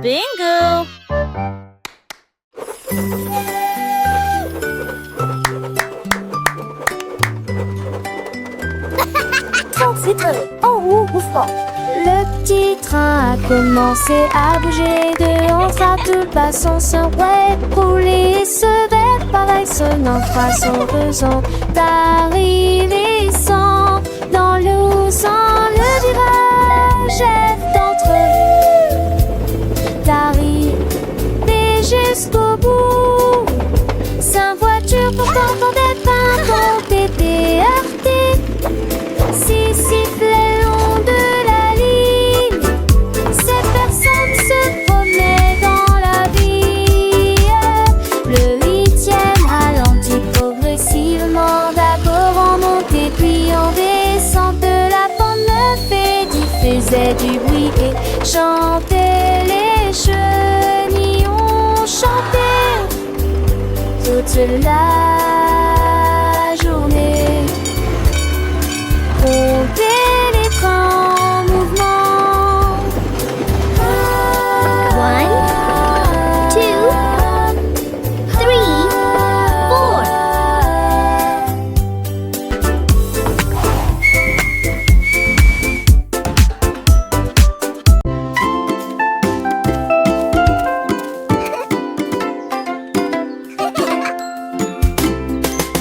Bingo! Le petit train a commencé à bouger dehors, ça tout passant sans ouais, rouler se verre pareil sonnant, façon faisant d'arriver sans dans l'eau sans le virage d'entre eux, d'arriver jusqu'au bout. Sans voiture pourtant ton départ, ton bébé heurté, si sifflait long de la ligne. Ces personnes se promenaient dans la vie. Le 8e ralentit progressivement, d'abord en montée puis en descente de la pente. Le fédit faisait du bruit et chantait, les chenillons chantaient toute la journée. Comptez les trains en mouvement. 1, 2, 3, 4.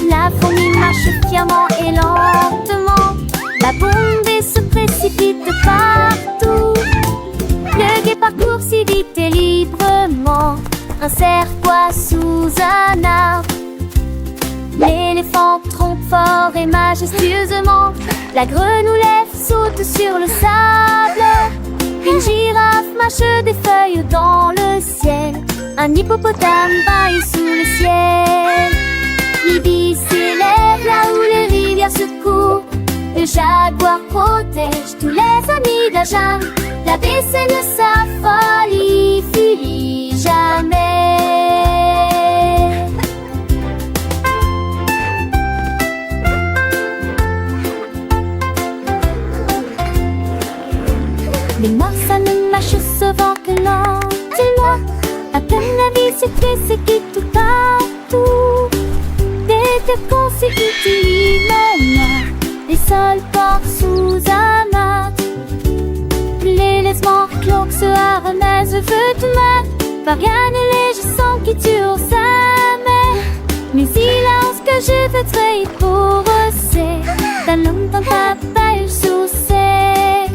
La fourmi marche fièrement et lentement. La bombée se précipite partout. Le guet parcourt si vite et librement un cercois sous un arbre. L'éléphant trompe fort et majestueusement. La grenouillère saute sur le sable. Une girafe marche des feuilles dans le ciel. Un hippopotame baille sous le ciel. L'ibis s'élève là où les rivières se courent. Le jaguar protège tous les amis de la jungle. La baissée de sa folie finit jamais. Les morses ne marchent souvent que lentement. À peine la vie s'écrit, c'est qui tout partout. Des deux consécutivement, les sols portent sous un mat. Les laissements cloques se harnaisent, feu de main. Variane et léger sang qui tue sa mère. Mais il a ce que je veux trahir pour c'est d'un homme dans ta page sous sec.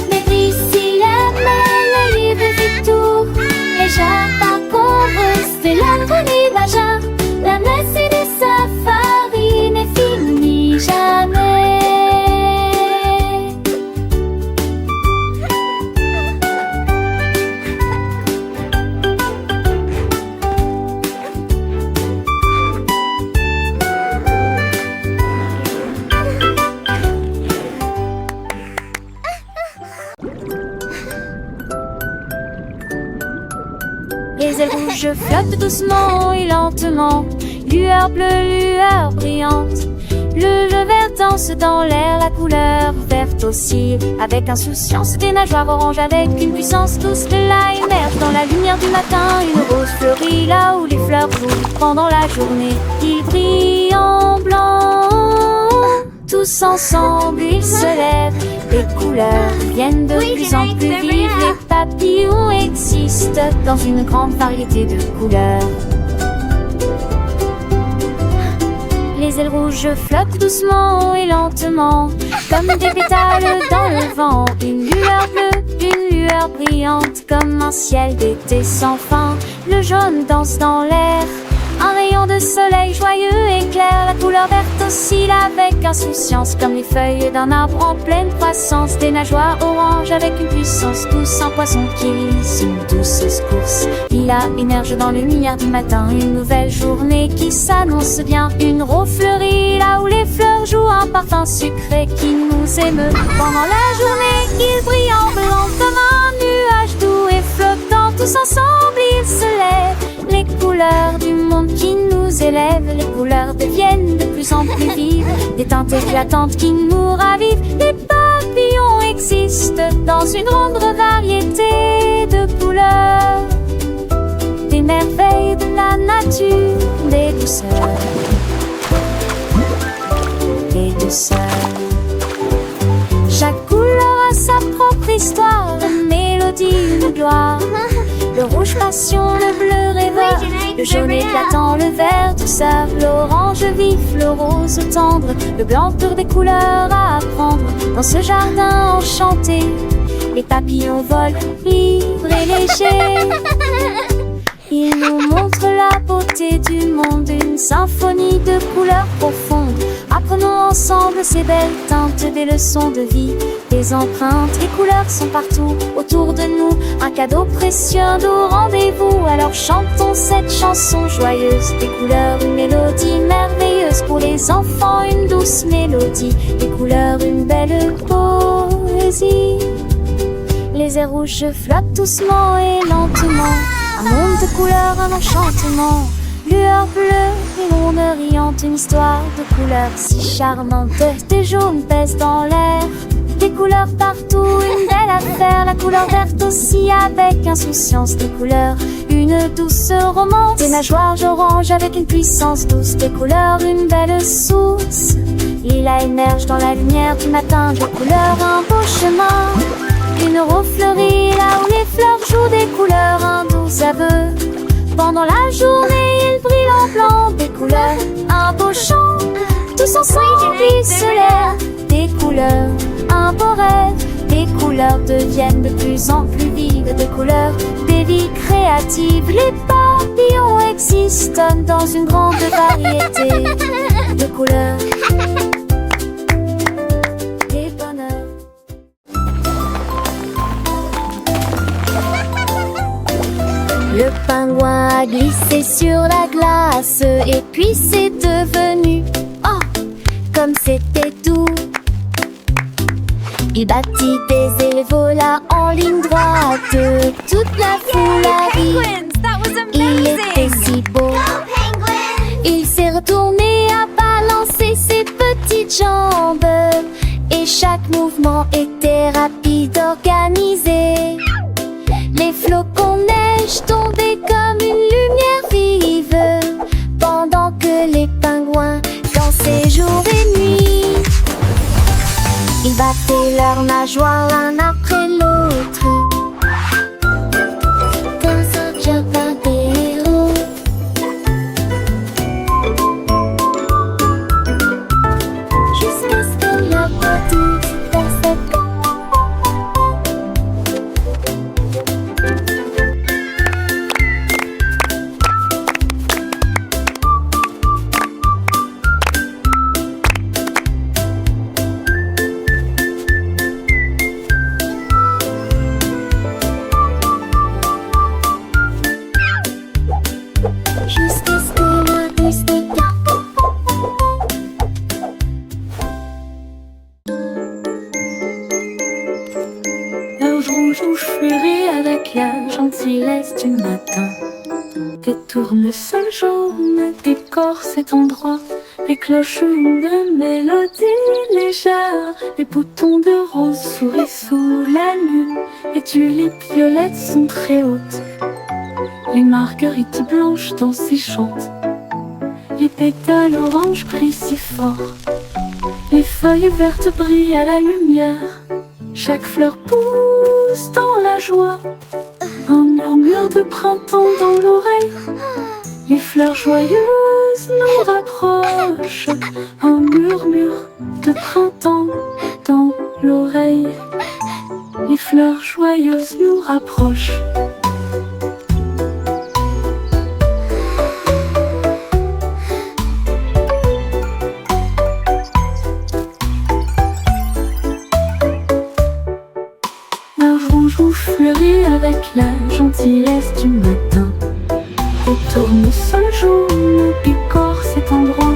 Mais d'ici la main, le livre vit tout. Et j'apprends qu'on c'est l'agonie vagin. La messe de safari n'est finie jamais. Les ailes rouges flottent doucement et lentement. Lueur bleue, lueur brillante. Le jeu vert danse dans l'air, la couleur verte aussi. Avec insouciance, des nageoires oranges avec une puissance douce. De là émerge dans la lumière du matin une rose fleurie là où les fleurs brûlent pendant la journée. Ils brillent en blanc. Tous ensemble, ils se lèvent. Les couleurs viennent de plus en plus vives. Les papillons existent dans une grande variété de couleurs. Les ailes rouges flottent doucement et lentement, comme des pétales dans le vent. Une lueur bleue, une lueur brillante, comme un ciel d'été sans fin. Le jaune danse dans l'air, un rayon de soleil joyeux éclaire. La couleur verte oscille avec insouciance, comme les feuilles d'un arbre en pleine croissance. Des nageoires oranges avec une puissance douce, un poisson qui lisse une douce course. Lilas émerge dans le lumière du matin, une nouvelle journée qui s'annonce bien. Une rose fleurie là où les fleurs jouent un parfum sucré qui nous émeut. Pendant la journée, ils brillent en blanc comme un nuage doux et flottant. Tous ensemble, ils se lèvent. Les couleurs du monde qui nous élèvent, les couleurs deviennent de plus en plus vives. Des teintes éclatantes qui nous ravivent. Les papillons existent dans une grande variété de couleurs. l'amertume, des douceurs, des douceurs. Chaque couleur a sa propre histoire, une mélodie, une gloire. Le rouge passion, le bleu rêveur, le jaune éclatant, le vert douceur, l'orange vif, le rose tendre, le blanc pur des couleurs à apprendre. Dans ce jardin enchanté, les papillons volent libres et légers. Ils nous montrent la beauté du monde, une symphonie de couleurs profondes. Apprenons ensemble ces belles teintes, des leçons de vie, des empreintes. Les couleurs sont partout autour de nous, un cadeau précieux, un doux rendez-vous. Alors chantons cette chanson joyeuse. Des couleurs, une mélodie merveilleuse. Pour les enfants, une douce mélodie. Des couleurs, une belle poésie. Les airs rouges flottent doucement et lentement. Un monde de couleurs, un enchantement. Lueur bleue et onde riante, une histoire de couleurs si charmante. Des jaunes pèsent dans l'air, des couleurs partout, une belle affaire. La couleur verte aussi avec insouciance, des couleurs, une douce romance. Des nageoires orange avec une puissance douce, des couleurs, une belle source. Lilas émerge dans la lumière du matin, des couleurs, un beau chemin. Une rose fleurie là où les fleurs jouent, des couleurs, un doux aveu. Pendant la journée, il brille en blanc, des couleurs, un beau chant. Tous ensemble, ils se lèvent, des couleurs, un beau rêve. Les couleurs deviennent de plus en plus vives, des couleurs, des vies créatives. Les papillons existent dans une grande variété de couleurs. Le pingouin a glissé sur la glace et puis c'est devenu, oh, comme c'était doux. Il battit des ailes et vola en ligne droite. Toute la foule a ri, il était si beau. Il s'est retourné à balancer ses petites jambes et chaque mouvement était rapide, organisé. Les flocons neige tombaient comme une lumière vive pendant que les pingouins dansaient jour et nuit. Ils battaient leurs nageoires l'un après l'autre dans un jardin des héros. Jusqu'à ce que la petite personne du matin. Des tournesols jaunes décorent cet endroit. Les cloches ont de mélodies légères. Les boutons de rose sourient sous la lune. Les tulipes violettes sont très hautes. Les marguerites blanches dansent et chantent. Les pétales oranges brillent si fort. Les feuilles vertes brillent à la lumière. Chaque fleur pousse dans la joie. Un murmure de printemps dans l'oreille. Les fleurs joyeuses nous rapprochent. Un murmure de printemps dans l'oreille. Les fleurs joyeuses nous rapprochent. Fleurit avec la gentillesse du matin. Les tournesols jaunes décorent cet endroit.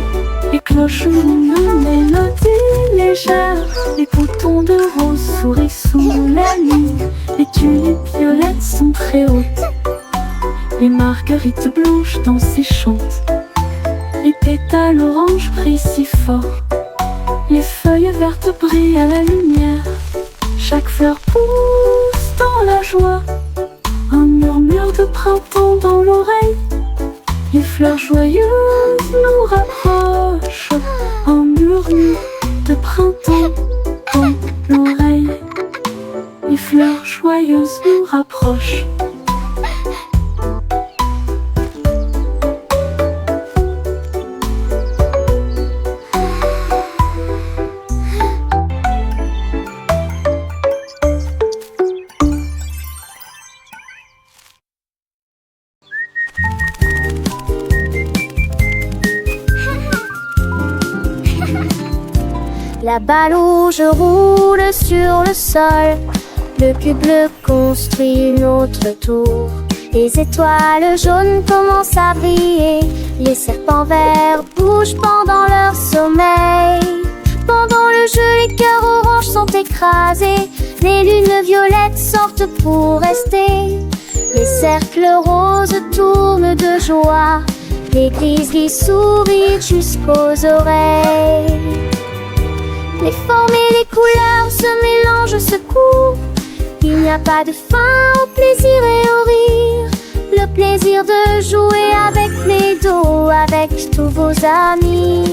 Les cloches ont une mélodie légère. Les boutons de rose sourient sous la lune. Les tulipes violettes sont très hautes. Les marguerites blanches dansent et chantent. Les pétales oranges brillent si fort. Les feuilles vertes brillent à la lumière. Chaque fleur pousse dans la joie. Un murmure de printemps dans l'oreille. Les fleurs joyeuses nous rapprochent en murmure de printemps dans l'oreille. Les fleurs joyeuses nous rapprochent. La balle rouge roule sur le sol. Le cube bleu construit une autre tour. Les étoiles jaunes commencent à briller. Les serpents verts bougent pendant leur sommeil. Pendant le jeu, les cœurs oranges sont écrasés. Les lunes violettes sortent pour rester. Les cercles roses tournent de joie. Les grizzlies sourient jusqu'aux oreilles. Les formes et les couleurs se mélangent, se courent. Il n'y a pas de fin au plaisir et au rire. Le plaisir de jouer avec les dos, avec tous vos amis.